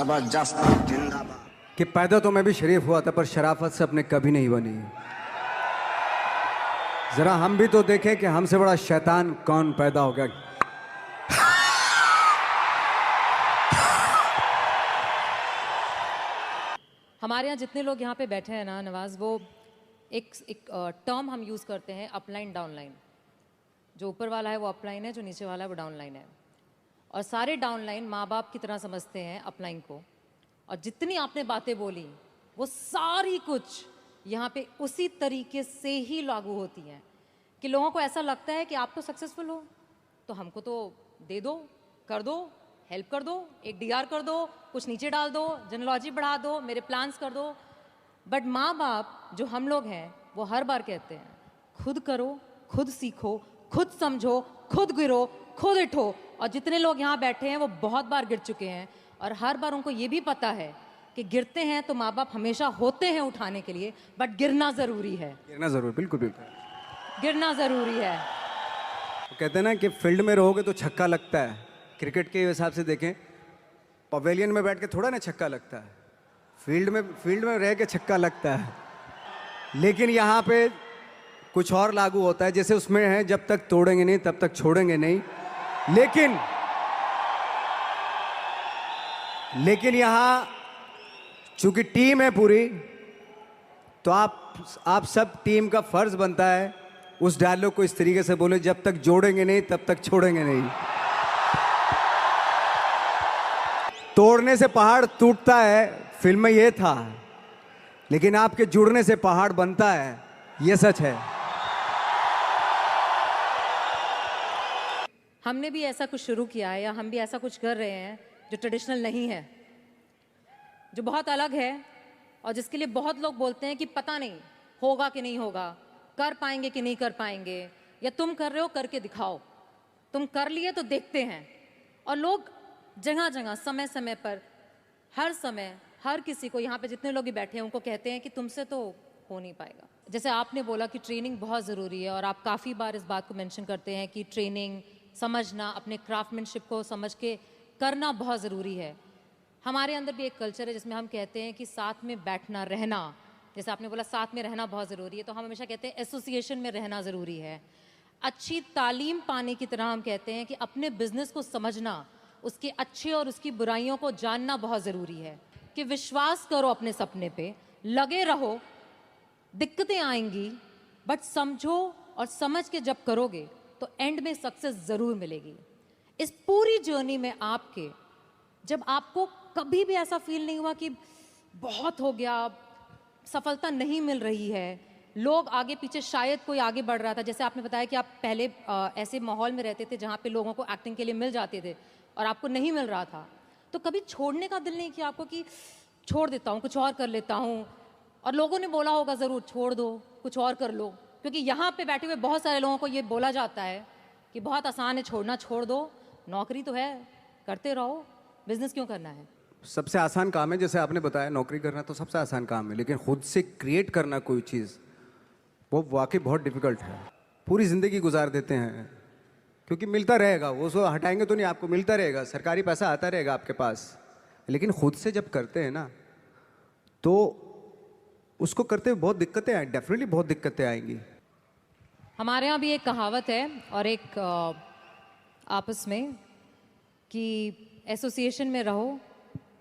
जबरदस्त जिंदाबाद। कि पैदा तो मैं भी शरीफ हुआ था पर शराफत से अपने कभी नहीं बनी। जरा हम भी तो देखें कि हमसे बड़ा शैतान कौन पैदा हो गया। हमारे यहाँ जितने लोग यहाँ पे बैठे हैं ना नवाज, वो एक टर्म हम यूज़ करते हैं, अपलाइन डाउनलाइन। जो ऊपर वाला है वो अपलाइन है, जो नीचे वाला है वो डाउनलाइन है। और सारे डाउनलाइन माँ बाप की तरह समझते हैं अपलाइन को। और जितनी आपने बातें बोली वो सारी कुछ यहाँ पे उसी तरीके से ही लागू होती हैं कि लोगों को ऐसा लगता है कि आप तो सक्सेसफुल हो तो हमको तो दे दो, कर दो, हेल्प कर दो, एक डीआर कर दो, कुछ नीचे डाल दो, जेनोलॉजी बढ़ा दो, मेरे प्लान्स कर दो। बट माँ बाप जो हम लोग हैं वो हर बार कहते हैं खुद करो, खुद सीखो, खुद समझो, खुद गिरो, खुद उठो। और जितने लोग यहाँ बैठे हैं वो बहुत बार गिर चुके हैं और हर बार उनको ये भी पता है कि गिरते हैं तो माँ बाप हमेशा होते हैं उठाने के लिए, बट गिरना ज़रूरी है। गिरना जरूर, बिल्कुल बिल्कुल गिरना ज़रूरी है। वो कहते हैं ना कि फील्ड में रहोगे तो छक्का लगता है। क्रिकेट के हिसाब से देखें, पवेलियन में बैठ के थोड़ा ना छक्का लगता है, फील्ड में रह के छक्का लगता है। लेकिन यहाँ पे कुछ और लागू होता है, जैसे उसमें है जब तक तोड़ेंगे नहीं तब तक छोड़ेंगे नहीं। लेकिन यहाँ चूंकि टीम है पूरी, तो आप सब टीम का फर्ज बनता है उस डायलॉग को इस तरीके से बोले, जब तक जोड़ेंगे नहीं तब तक छोड़ेंगे नहीं। तोड़ने से पहाड़ टूटता है, फिल्म में ये था, लेकिन आपके जुड़ने से पहाड़ बनता है, ये सच है। हमने भी ऐसा कुछ शुरू किया है या हम भी ऐसा कुछ कर रहे हैं जो ट्रेडिशनल नहीं है, जो बहुत अलग है और जिसके लिए बहुत लोग बोलते हैं कि पता नहीं होगा कि नहीं होगा, कर पाएंगे कि नहीं कर पाएंगे, या तुम कर रहे हो करके दिखाओ, तुम कर लिए तो देखते हैं। और लोग जगह जगह समय समय पर हर समय हर किसी को, यहाँ पे जितने लोग भी बैठे हैं उनको कहते हैं कि तुमसे तो हो नहीं पाएगा। जैसे आपने बोला कि ट्रेनिंग बहुत ज़रूरी है और आप काफ़ी बार इस बात को मेंशन करते हैं कि ट्रेनिंग, समझना, अपने क्राफ्टमैनशिप को समझ के करना बहुत ज़रूरी है। हमारे अंदर भी एक कल्चर है जिसमें हम कहते हैं कि साथ में बैठना, रहना, जैसे आपने बोला साथ में रहना बहुत ज़रूरी है, तो हम हमेशा कहते हैं एसोसिएशन में रहना ज़रूरी है। अच्छी तालीम पाने की तरह हम कहते हैं कि अपने बिजनेस को समझना, उसके अच्छे और उसकी बुराइयों को जानना बहुत ज़रूरी है। कि विश्वास करो अपने सपने पे, लगे रहो, दिक्कतें आएंगी, बट समझो और समझ के जब करोगे तो एंड में सक्सेस ज़रूर मिलेगी। इस पूरी जर्नी में आपके, जब आपको कभी भी ऐसा फील नहीं हुआ कि बहुत हो गया, सफलता नहीं मिल रही है, लोग आगे पीछे, शायद कोई आगे बढ़ रहा था, जैसे आपने बताया कि आप पहले ऐसे माहौल में रहते थे जहाँ पे लोगों को एक्टिंग के लिए मिल जाते थे और आपको नहीं मिल रहा था, तो कभी छोड़ने का दिल नहीं किया आपको कि छोड़ देता हूँ, कुछ और कर लेता हूँ? और लोगों ने बोला होगा ज़रूर छोड़ दो, कुछ और कर लो, क्योंकि यहाँ पे बैठे हुए बहुत सारे लोगों को ये बोला जाता है कि बहुत आसान है छोड़ना, छोड़ दो, नौकरी तो है, करते रहो, बिजनेस क्यों करना है? सबसे आसान काम है, जैसे आपने बताया नौकरी करना तो सबसे आसान काम है, लेकिन खुद से क्रिएट करना कोई चीज़, वो वाकई बहुत डिफिकल्ट है। पूरी ज़िंदगी गुजार देते हैं क्योंकि मिलता रहेगा, वो सो हटाएंगे तो नहीं, आपको मिलता रहेगा, सरकारी पैसा आता रहेगा आपके पास। लेकिन खुद से जब करते हैं ना तो उसको करते हुए बहुत दिक्कतें आए, डेफिनेटली बहुत दिक्कतें आएंगी। हमारे यहाँ भी एक कहावत है और एक आपस में कि एसोसिएशन में रहो,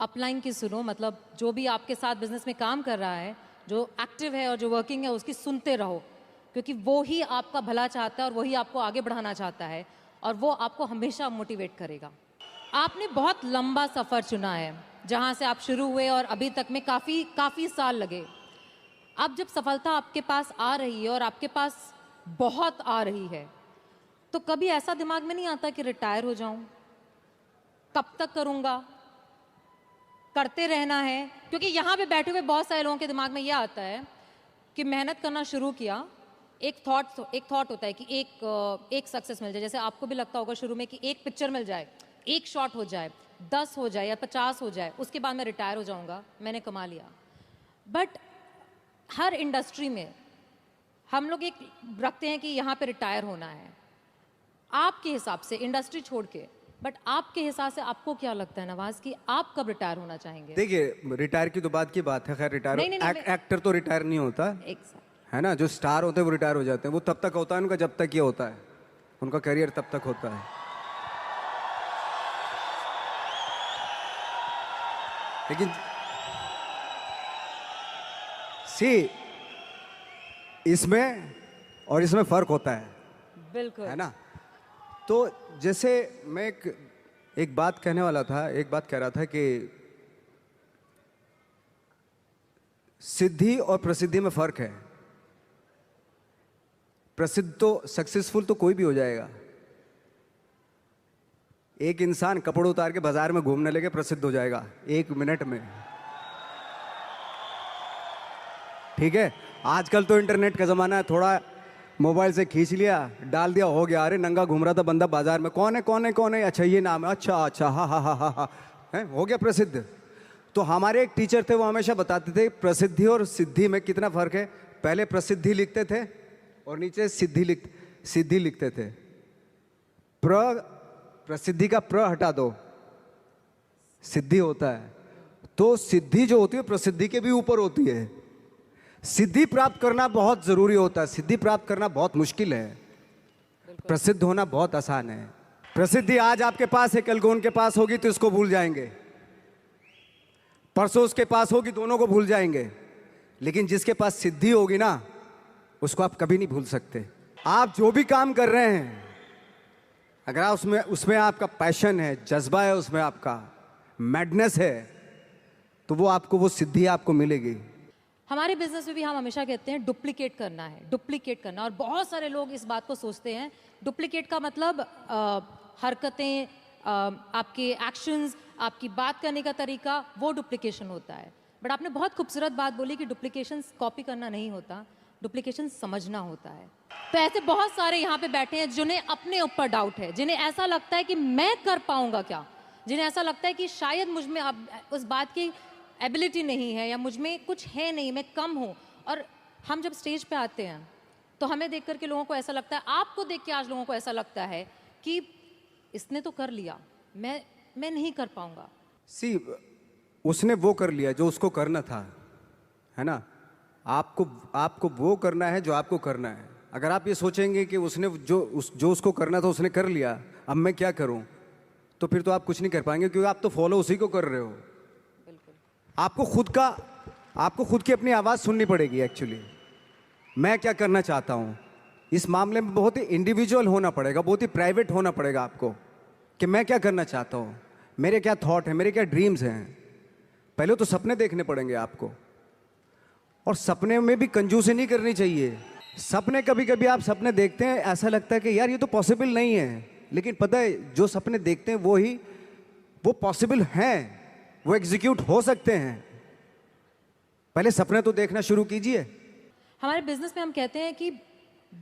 अपलाइन की सुनो, मतलब जो भी आपके साथ बिजनेस में काम कर रहा है, जो एक्टिव है और जो वर्किंग है, उसकी सुनते रहो, क्योंकि वो ही आपका भला चाहता है और वही आपको आगे बढ़ाना चाहता है और वो आपको हमेशा मोटिवेट करेगा। आपने बहुत लंबा सफ़र चुना है, जहाँ से आप शुरू हुए और अभी तक में काफ़ी साल लगे। अब जब सफलता आपके पास आ रही है और आपके पास बहुत आ रही है, तो कभी ऐसा दिमाग में नहीं आता कि रिटायर हो जाऊं, कब तक करूंगा, करते रहना है? क्योंकि यहाँ पे बैठे हुए बहुत सारे लोगों के दिमाग में यह आता है कि मेहनत करना शुरू किया, एक थॉट होता है कि एक सक्सेस मिल जाए, जैसे आपको भी लगता होगा शुरू में कि एक पिक्चर मिल जाए, एक शॉट हो जाए, 10 हो जाए या 50 हो जाए, उसके बाद मैं रिटायर हो जाऊंगा, मैंने कमा लिया। बट हर इंडस्ट्री में हम लोग एक रखते हैं कि यहाँ पे रिटायर होना है, आपके हिसाब से इंडस्ट्री छोड़ के, बट आपके हिसाब से आपको क्या लगता है नवाज कि आप कब रिटायर होना चाहेंगे? देखिए, रिटायर की तो बात की बात है, खैर रिटायर नहीं, नहीं, नहीं, एक्टर तो रिटायर नहीं होता एक साथ है ना। जो स्टार होते हैं वो रिटायर हो जाते हैं, वो तब तक होता है उनका जब तक ये होता है, उनका करियर तब तक होता है। लेकिन सी, इसमें और इसमें फर्क होता है बिल्कुल ना। तो जैसे मैं एक बात कहने वाला था, एक बात कह रहा था कि सिद्धि और प्रसिद्धि में फर्क है। प्रसिद्ध तो, सक्सेसफुल तो कोई भी हो जाएगा। एक इंसान कपड़े उतार के बाजार में घूमने लगे, प्रसिद्ध हो जाएगा 1 मिनट में। ठीक है, आजकल तो इंटरनेट का जमाना है, थोड़ा मोबाइल से खींच लिया, डाल दिया, हो गया। अरे नंगा घूम रहा था बंदा बाजार में, कौन है कौन है कौन है, अच्छा ये नाम है, अच्छा अच्छा, हा हा हा हा हा, है, हो गया प्रसिद्ध। तो हमारे एक टीचर थे, वो हमेशा बताते थे प्रसिद्धि और सिद्धि में कितना फर्क है। पहले प्रसिद्धि लिखते थे और नीचे सिद्धि लिखते थे। प्रसिद्धि का प्र हटा दो, सिद्धि होता है। तो सिद्धि जो होती है प्रसिद्धि के भी ऊपर होती है। सिद्धि प्राप्त करना बहुत जरूरी होता है, सिद्धि प्राप्त करना बहुत मुश्किल है, प्रसिद्ध होना बहुत आसान है। प्रसिद्धि आज आपके पास है, कल को उनके पास होगी तो इसको भूल जाएंगे, परसों उसके पास होगी, दोनों को भूल जाएंगे। लेकिन जिसके पास सिद्धि होगी ना, उसको आप कभी नहीं भूल सकते। आप जो भी काम कर रहे हैं, अगर आप उसमें आपका पैशन है, जज्बा है, उसमें आपका मैडनेस है, तो वो सिद्धि आपको मिलेगी। हमारे बिजनेस में भी हम हमेशा कहते हैं डुप्लीकेट करना है, डुप्लीकेट करना। और बहुत सारे लोग इस बात को सोचते हैं, डुप्लीकेट का मतलब हरकतें, आपके एक्शंस, आपकी बात करने का तरीका, वो डुप्लीकेशन होता है। बट आपने बहुत खूबसूरत बात बोली कि डुप्लीकेशन कॉपी करना नहीं होता, डुप्लीकेशन समझना होता है। तो ऐसे बहुत सारे यहाँ पे बैठे हैं जिन्हें अपने ऊपर डाउट है, जिन्हें ऐसा लगता है कि मैं कर पाऊंगा क्या, जिन्हें ऐसा लगता है कि शायद मुझ में अब उस बात की एबिलिटी नहीं है, या मुझ में कुछ है नहीं, मैं कम हूँ। और हम जब स्टेज पे आते हैं तो हमें देख करके लोगों को ऐसा लगता है, आपको देख के आज लोगों को ऐसा लगता है कि इसने तो कर लिया, मैं नहीं कर पाऊंगा। सी, उसने वो कर लिया जो उसको करना था, है ना। आपको वो करना है जो आपको करना है। अगर आप ये सोचेंगे कि उसने जो उसको करना था उसने कर लिया, अब मैं क्या करूं, तो फिर तो आप कुछ नहीं कर पाएंगे, क्योंकि आप तो फॉलो उसी को कर रहे हो। आपको खुद की अपनी आवाज़ सुननी पड़ेगी। एक्चुअली मैं क्या करना चाहता हूँ, इस मामले में बहुत ही इंडिविजुअल होना पड़ेगा, बहुत ही प्राइवेट होना पड़ेगा आपको, कि मैं क्या करना चाहता हूँ, मेरे क्या थॉट हैं, मेरे क्या ड्रीम्स हैं। पहले तो सपने देखने पड़ेंगे आपको, और सपने में भी कंजूसी नहीं करनी चाहिए। सपने कभी कभी आप सपने देखते हैं, ऐसा लगता है कि यार ये तो पॉसिबल नहीं है, लेकिन पता है जो सपने देखते हैं वो पॉसिबल हैं, वो एग्जीक्यूट हो सकते हैं। पहले सपने तो देखना शुरू कीजिए। हमारे बिजनेस में हम कहते हैं कि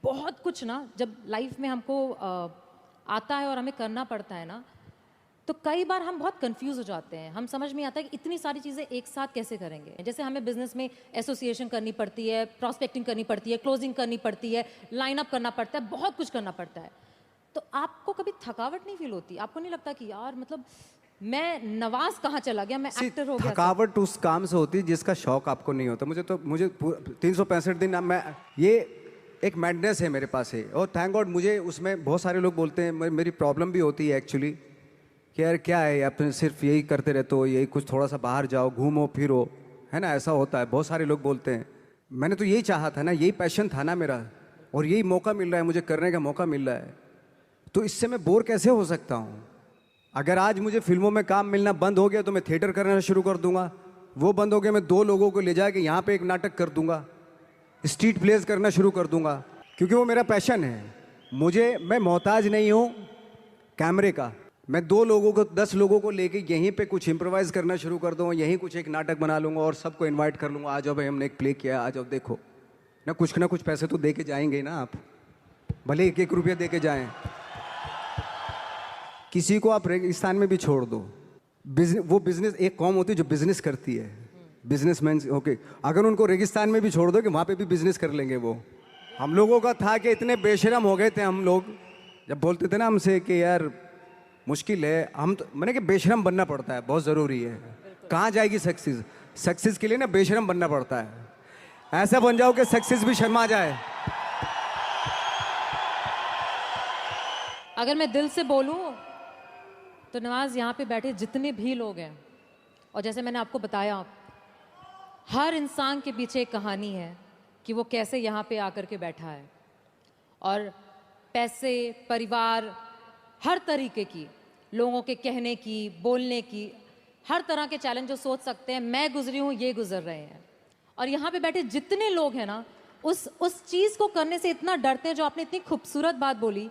बहुत कुछ ना, जब लाइफ में हमको आता है और हमें करना पड़ता है ना, तो कई बार हम बहुत कंफ्यूज हो जाते हैं। हम समझ में आता है कि इतनी सारी चीज़ें एक साथ कैसे करेंगे। जैसे हमें बिजनेस में एसोसिएशन करनी पड़ती है, प्रॉस्पेक्टिंग करनी पड़ती है, क्लोजिंग करनी पड़ती है, लाइन अप करना पड़ता है, बहुत कुछ करना पड़ता है। तो आपको कभी थकावट नहीं फील होती? आपको नहीं लगता कि यार मतलब मैं नवाज कहाँ चला गया, मैं एक्टर हो गया? थकावट उस काम से होती है जिसका शौक आपको नहीं होता। मुझे 365 दिन मैं ये एक मैडनेस है मेरे पास है, और थैंक गॉड मुझे उसमें बहुत सारे लोग बोलते हैं, मेरी प्रॉब्लम भी होती है एक्चुअली, कि यार क्या है, आप सिर्फ यही करते रहते हो, यही कुछ थोड़ा सा बाहर जाओ, घूमो फिरो, है ना, ऐसा होता है। बहुत सारे लोग बोलते हैं। मैंने तो यही चाहा था ना, यही पैशन था ना मेरा, और यही मौका मिल रहा है, मुझे करने का मौका मिल रहा है, तो इससे मैं बोर कैसे हो सकता हूँ। अगर आज मुझे फिल्मों में काम मिलना बंद हो गया तो मैं थिएटर करना शुरू कर दूंगा। वो बंद हो गया, मैं 2 लोगों को ले जाके यहाँ पे एक नाटक कर दूंगा, स्ट्रीट प्लेस करना शुरू कर दूंगा, क्योंकि वो मेरा पैशन है। मैं मोहताज नहीं हूँ कैमरे का। मैं 2 लोगों को 10 लोगों को लेके यहीं पे कुछ इम्प्रोवाइज करना शुरू कर दूंगा, यहीं कुछ एक नाटक बना लूंगा और सबको इन्वाइट कर लूंगा, आ जाओ भाई हमने एक प्ले किया, आ जाओ देखो ना कुछ पैसे तो दे के जाएंगे ना आप, भले 1-1 रुपया दे के जाएं। किसी को आप रेगिस्तान में भी छोड़ दो, वो बिजनेस, एक कौम होती है जो बिजनेस करती है, बिजनेसमैन, ओके, अगर उनको रेगिस्तान में भी छोड़ दो कि वहाँ पे भी बिजनेस कर लेंगे वो। हम लोगों का था कि इतने बेशरम हो गए थे हम लोग, जब बोलते थे ना हमसे कि यार मुश्किल है। हम तो मैंने कि बेशरम बनना पड़ता है, बहुत ज़रूरी है। कहाँ जाएगी सक्सेस? सक्सेस के लिए ना बेशरम बनना पड़ता है। ऐसा बन जाओ कि सक्सेस भी शर्मा जाए। अगर मैं दिल से बोलूं तो नवाज, यहाँ पे बैठे जितने भी लोग हैं, और जैसे मैंने आपको बताया, हर इंसान के पीछे एक कहानी है कि वो कैसे यहाँ पे आकर के बैठा है। और पैसे, परिवार, हर तरीके की, लोगों के कहने की, बोलने की, हर तरह के चैलेंज जो सोच सकते हैं, मैं गुजरी हूँ, ये गुजर रहे हैं। और यहाँ पे बैठे जितने लोग हैं ना, उस चीज़ को करने से इतना डरते हैं। जो आपने इतनी खूबसूरत बात बोली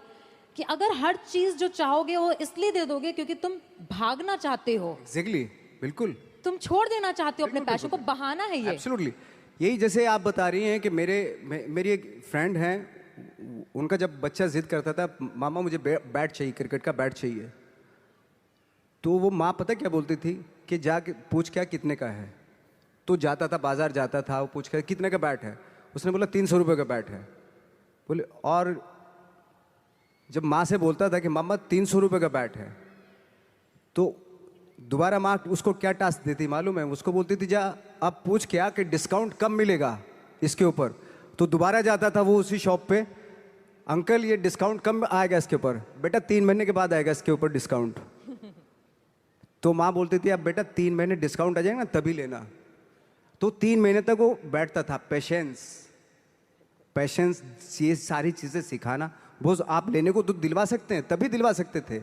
कि अगर हर चीज़ जो चाहोगे वो इसलिए दे दोगे क्योंकि तुम भागना चाहते हो। एग्जैक्टली, बिल्कुल। तुम छोड़ देना चाहते हो अपने पैशन को, बहाना है ये। एब्सोल्युटली। यही जैसे आप बता रही हैं कि मेरी एक फ्रेंड है, उनका जब बच्चा जिद करता था, मामा मुझे बैट चाहिए, क्रिकेट का बैट चाहिए, तो वो माँ पता क्या बोलती थी कि जाके पूछ क्या कितने का है। तो जाता था, बाजार जाता था, वो पूछ कर कितने का बैट है। उसने बोला 300 रुपये का बैट है। बोले, और जब माँ से बोलता था कि मामा 300 रुपये का बैट है, तो दोबारा माँ उसको क्या टास्क देती मालूम है? उसको बोलती थी जा अब पूछ क्या कि डिस्काउंट कब मिलेगा इसके ऊपर। तो दोबारा जाता था वो उसी शॉप पे, अंकल ये डिस्काउंट कब आएगा इसके ऊपर? बेटा 3 महीने के बाद आएगा इसके ऊपर डिस्काउंट। तो माँ बोलती थी अब बेटा 3 महीने डिस्काउंट आ जाएगा ना तभी लेना। तो 3 महीने तक वो बैठता था। पेशेंस ये सारी चीज़ें सिखाना, वो आप लेने को तो दिलवा सकते हैं, तभी दिलवा सकते थे,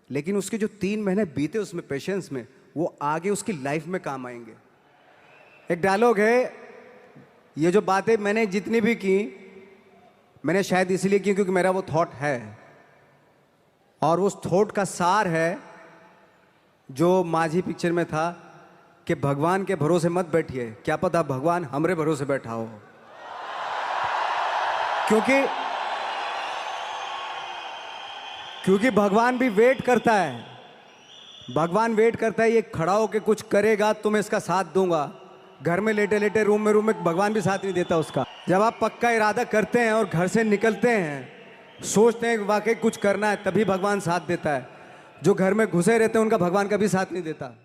लेकिन उसके जो 3 महीने बीते उसमें पेशेंस में, वो आगे उसकी लाइफ में काम आएंगे। एक डायलॉग है, ये जो बातें मैंने जितनी भी की, मैंने शायद इसलिए की क्योंकि मेरा वो थॉट है, और उस थॉट का सार है जो माझी पिक्चर में था कि भगवान के भरोसे मत बैठिए, क्या पता भगवान हमरे भरोसे बैठा हो। क्योंकि भगवान भी वेट करता है। भगवान वेट करता है, ये खड़ा होके कुछ करेगा तो मैं इसका साथ दूंगा। घर में लेटे लेटे रूम में भगवान भी साथ नहीं देता उसका। जब आप पक्का इरादा करते हैं और घर से निकलते हैं, सोचते हैं कि वाकई कुछ करना है, तभी भगवान साथ देता है। जो घर में घुसे रहते हैं उनका भगवान कभी साथ नहीं देता।